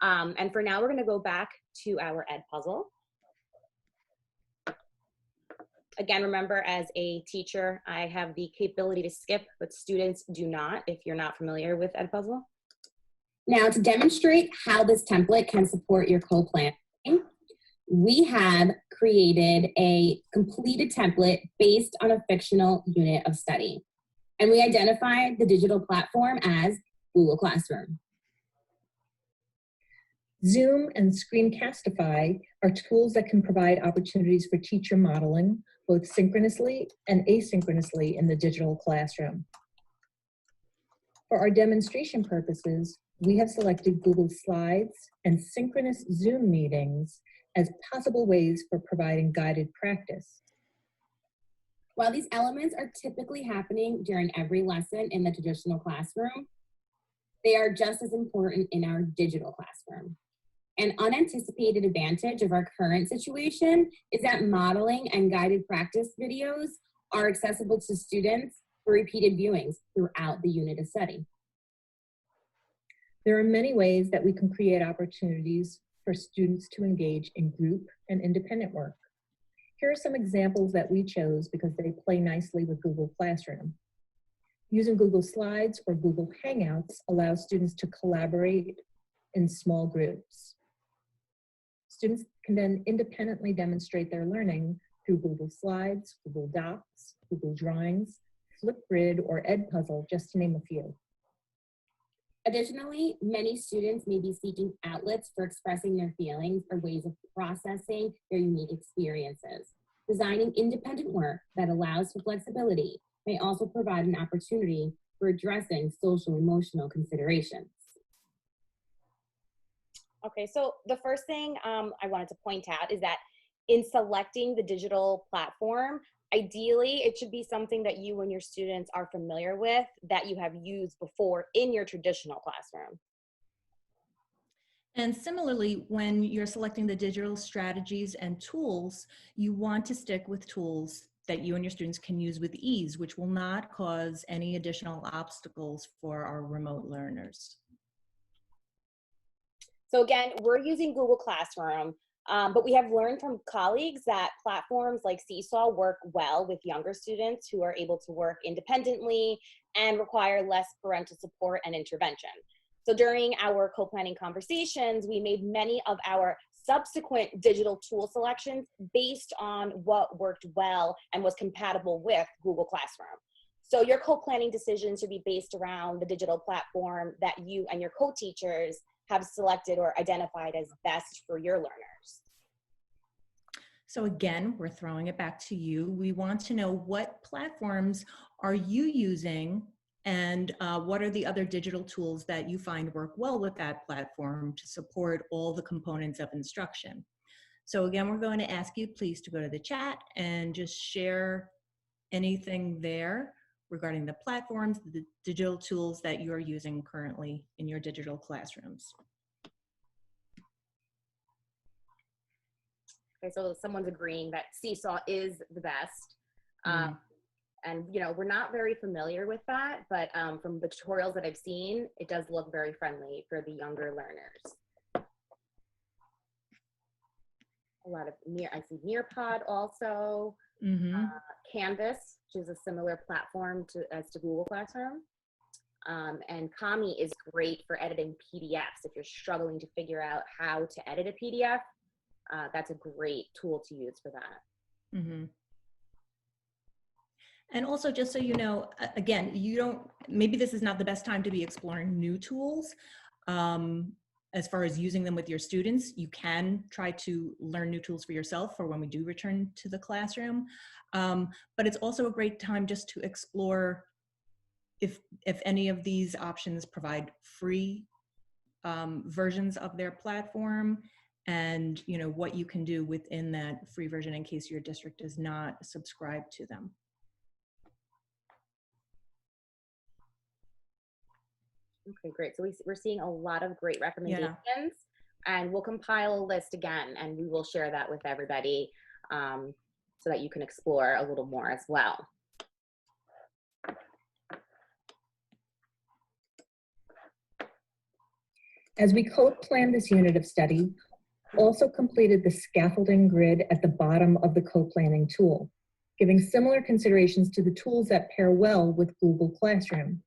And for now, we're going to go back to our Ed puzzle. Again, remember, as a teacher, I have the capability to skip, but students do not, if you're not familiar with Ed puzzle. Now, to demonstrate how this template can support your co-planning, we have created a completed template based on a fictional unit of study. And we identified the digital platform as Google Classroom. Zoom and Screencastify are tools that can provide opportunities for teacher modeling, both synchronously and asynchronously in the digital classroom. For our demonstration purposes, we have selected Google Slides and synchronous Zoom meetings as possible ways for providing guided practice. While these elements are typically happening during every lesson in the traditional classroom, they are just as important in our digital classroom. An unanticipated advantage of our current situation is that modeling and guided practice videos are accessible to students for repeated viewings throughout the unit of study. There are many ways that we can create opportunities for students to engage in group and independent work. Here are some examples that we chose because they play nicely with Google Classroom. Using Google Slides or Google Hangouts allows students to collaborate in small groups. Students can then independently demonstrate their learning through Google Slides, Google Docs, Google Drawings, Flipgrid, or Ed Puzzle, just to name a few. Additionally, many students may be seeking outlets for expressing their feelings or ways of processing their unique experiences. Designing independent work that allows for flexibility may also provide an opportunity for addressing social emotional considerations. Okay, so the first thing I wanted to point out is that in selecting the digital platform, ideally, it should be something that you and your students are familiar with, that you have used before in your traditional classroom. And similarly, when you're selecting the digital strategies and tools, you want to stick with tools that you and your students can use with ease, which will not cause any additional obstacles for our remote learners. So again, we're using Google Classroom, but we have learned from colleagues that platforms like Seesaw work well with younger students who are able to work independently and require less parental support and intervention. So during our co-planning conversations, we made many of our subsequent digital tool selections based on what worked well and was compatible with Google Classroom. So your co-planning decisions should be based around the digital platform that you and your co-teachers have selected or identified as best for your learners. So again, we're throwing it back to you. We want to know, what platforms are you using, and what are the other digital tools that you find work well with that platform to support all the components of instruction. So again, we're going to ask you please to go to the chat and just share anything there regarding the platforms, the digital tools that you're using currently in your digital classrooms. Okay, so someone's agreeing that Seesaw is the best. And you know, we're not very familiar with that, but from the tutorials that I've seen, it does look very friendly for the younger learners. A lot of I see Nearpod also. Canvas, which is a similar platform as to Google Classroom. And Kami is great for editing PDFs. If you're struggling to figure out how to edit a PDF, that's a great tool to use for that. And also, just so you know, again, maybe this is not the best time to be exploring new tools. As far as using them with your students, you can try to learn new tools for yourself for when we do return to the classroom. But it's also a great time just to explore if any of these options provide free versions of their platform, and you know what you can do within that free version in case your district does not subscribe to them. Okay, great. So we're seeing a lot of great recommendations, and we'll compile a list again, and we will share that with everybody so that you can explore a little more as well. As we co-planned this unit of study, also completed the scaffolding grid at the bottom of the co-planning tool, giving similar considerations to the tools that pair well with Google Classroom,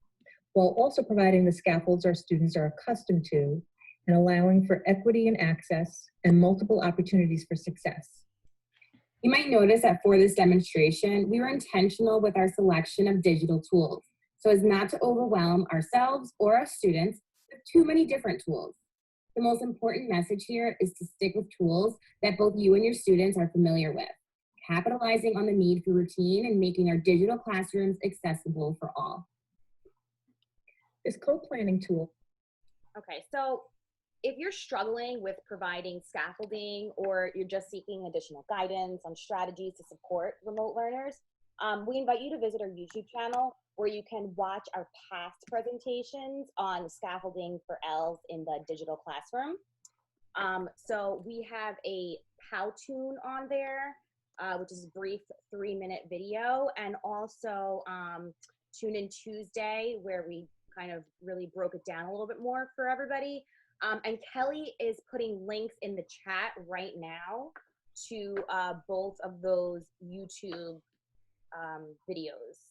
while also providing the scaffolds our students are accustomed to and allowing for equity and access and multiple opportunities for success. You might notice that for this demonstration, we were intentional with our selection of digital tools so as not to overwhelm ourselves or our students with too many different tools. The most important message here is to stick with tools that both you and your students are familiar with, capitalizing on the need for routine and making our digital classrooms accessible for all. This co-planning tool. Okay, so if you're struggling with providing scaffolding or you're just seeking additional guidance on strategies to support remote learners, we invite you to visit our YouTube channel where you can watch our past presentations on scaffolding for ELs in the digital classroom. So we have a Powtoon on there, which is a brief 3-minute video, and also Tune In Tuesday, where we kind of really broke it down a little bit more for everybody. And Kelley is putting links in the chat right now to both of those YouTube videos.